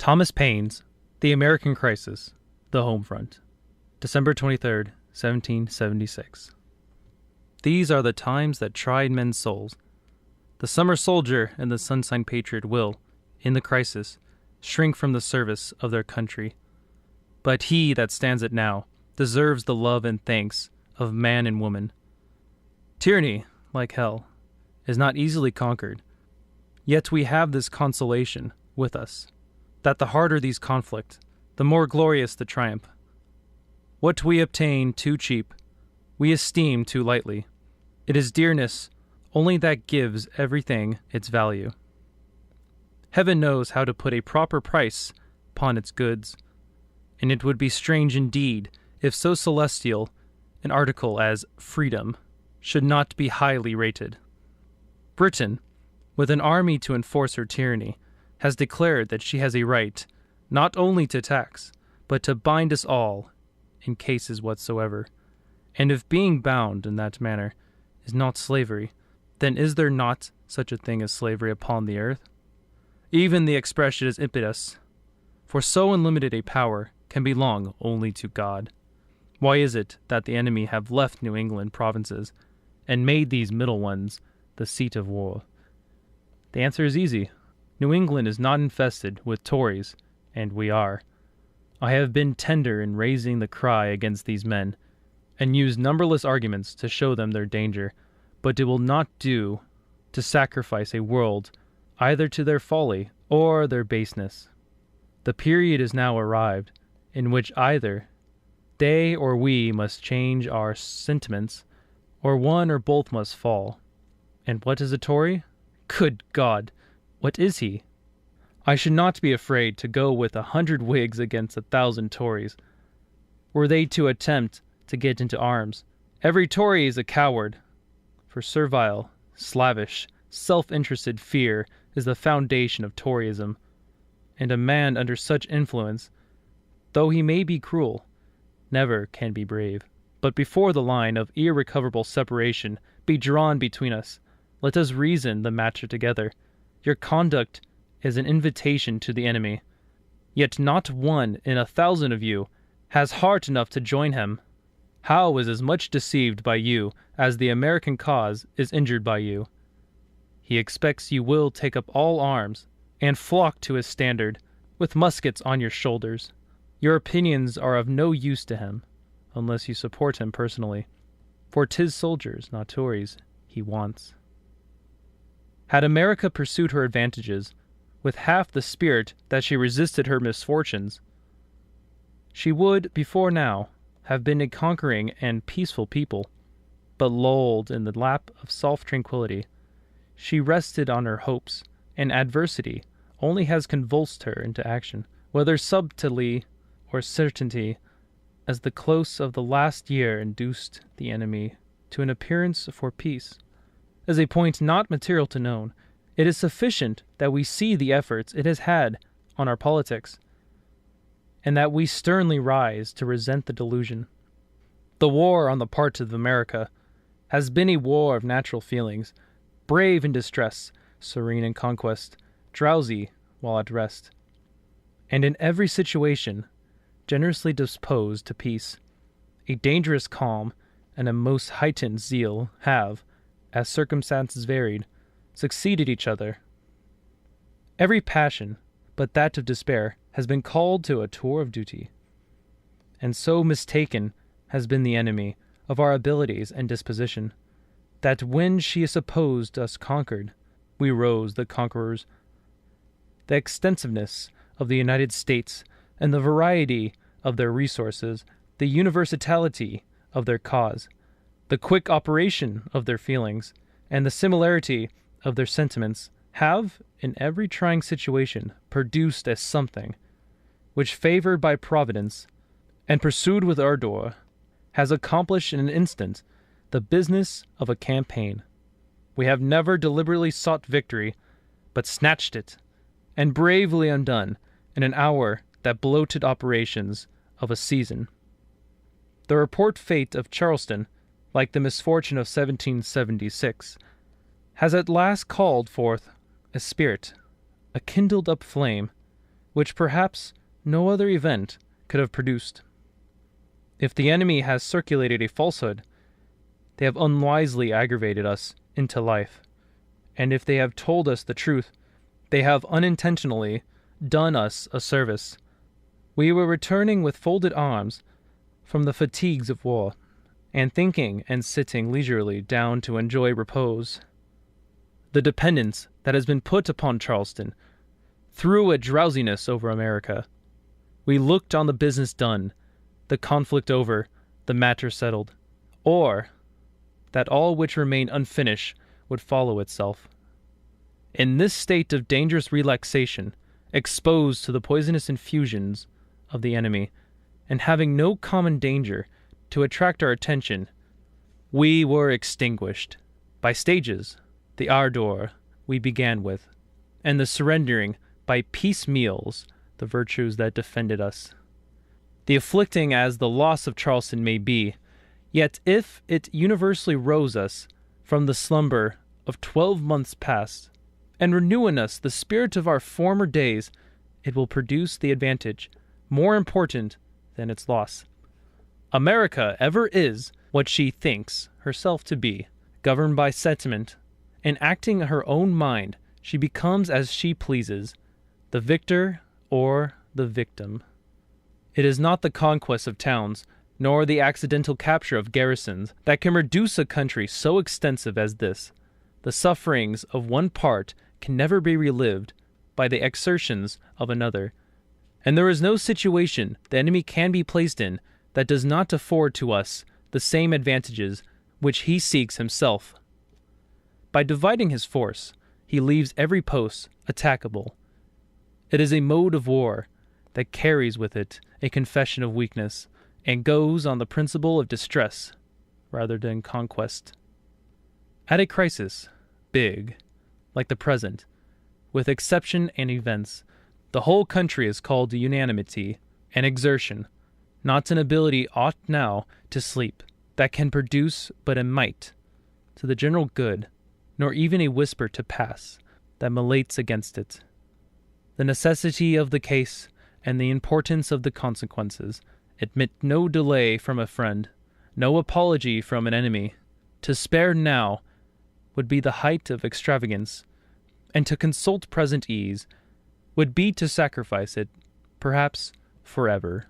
Thomas Paine's The American Crisis, The Home Front, December 23rd, 1776. These are the times that tried men's souls. The summer soldier and the sunshine patriot will, in the crisis, shrink from the service of their country. But he that stands it now deserves the love and thanks of man and woman. Tyranny, like hell, is not easily conquered. Yet we have this consolation with us, that the harder these conflict, the more glorious the triumph. What we obtain too cheap, we esteem too lightly. It is dearness only that gives everything its value. Heaven knows how to put a proper price upon its goods, and it would be strange indeed if so celestial an article as freedom should not be highly rated. Britain, with an army to enforce her tyranny, has declared that she has a right not only to tax, but to bind us all in cases whatsoever. And if being bound in that manner is not slavery, then is there not such a thing as slavery upon the earth? Even the expression is impious, for so unlimited a power can belong only to God. Why is it that the enemy have left New England provinces and made these middle ones the seat of war? The answer is easy. New England is not infested with Tories, and we are. I have been tender in raising the cry against these men, and used numberless arguments to show them their danger, but it will not do to sacrifice a world either to their folly or their baseness. The period is now arrived in which either they or we must change our sentiments, or one or both must fall. And what is a Tory? Good God! What is he? I should not be afraid to go with 100 Whigs against 1,000 Tories. Were they to attempt to get into arms, every Tory is a coward, for servile, slavish, self-interested fear is the foundation of Toryism, and a man under such influence, though he may be cruel, never can be brave. But before the line of irrecoverable separation be drawn between us, let us reason the matter together. Your conduct is an invitation to the enemy, yet not one in 1,000 of you has heart enough to join him. Howe is as much deceived by you as the American cause is injured by you. He expects you will take up all arms and flock to his standard with muskets on your shoulders. Your opinions are of no use to him unless you support him personally, for 'tis soldiers, not Tories, he wants. Had America pursued her advantages with half the spirit that she resisted her misfortunes, she would, before now, have been a conquering and peaceful people. But lulled in the lap of soft tranquillity, she rested on her hopes, and adversity only has convulsed her into action, whether subtly or certainty, as the close of the last year induced the enemy to an appearance for peace. As a point not material to known, it is sufficient that we see the efforts it has had on our politics, and that we sternly rise to resent the delusion. The war on the part of America has been a war of natural feelings, brave in distress, serene in conquest, drowsy while at rest, and in every situation generously disposed to peace. A dangerous calm and a most heightened zeal have, as circumstances varied, succeeded each other. Every passion but that of despair has been called to a tour of duty, and so mistaken has been the enemy of our abilities and disposition, that when she supposed us conquered, we rose the conquerors. The extensiveness of the United States and the variety of their resources, the universality of their cause, the quick operation of their feelings, and the similarity of their sentiments have, in every trying situation, produced a something which, favored by Providence and pursued with ardor, has accomplished in an instant the business of a campaign. We have never deliberately sought victory, but snatched it, and bravely undone in an hour the bloated operations of a season. The report fate of Charleston, like the misfortune of 1776, has at last called forth a spirit, a kindled-up flame, which perhaps no other event could have produced. If the enemy has circulated a falsehood, they have unwisely aggravated us into life, and if they have told us the truth, they have unintentionally done us a service. We were returning with folded arms from the fatigues of war, and thinking and sitting leisurely down to enjoy repose. The dependence that has been put upon Charleston threw a drowsiness over America. We looked on the business done, the conflict over, the matter settled, or that all which remained unfinished would follow itself. In this state of dangerous relaxation, exposed to the poisonous infusions of the enemy, and having no common danger to attract our attention, we were extinguished, by stages, the ardor we began with, and the surrendering by piecemeals the virtues that defended us. The afflicting as the loss of Charleston may be, yet if it universally rose us from the slumber of 12 months past, and renew in us the spirit of our former days, it will produce the advantage more important than its loss. America ever is what she thinks herself to be, governed by sentiment, and acting her own mind, she becomes as she pleases, the victor or the victim. It is not the conquest of towns, nor the accidental capture of garrisons, that can reduce a country so extensive as this. The sufferings of one part can never be relived by the exertions of another, and there is no situation the enemy can be placed in that does not afford to us the same advantages which he seeks himself. By dividing his force, he leaves every post attackable. It is a mode of war that carries with it a confession of weakness, and goes on the principle of distress rather than conquest. At a crisis, big, like the present, with exception and events, the whole country is called to unanimity and exertion. Not an ability ought now to sleep, that can produce but a might to the general good, nor even a whisper to pass that militates against it. The necessity of the case and the importance of the consequences admit no delay from a friend, no apology from an enemy. To spare now would be the height of extravagance, and to consult present ease would be to sacrifice it, perhaps forever.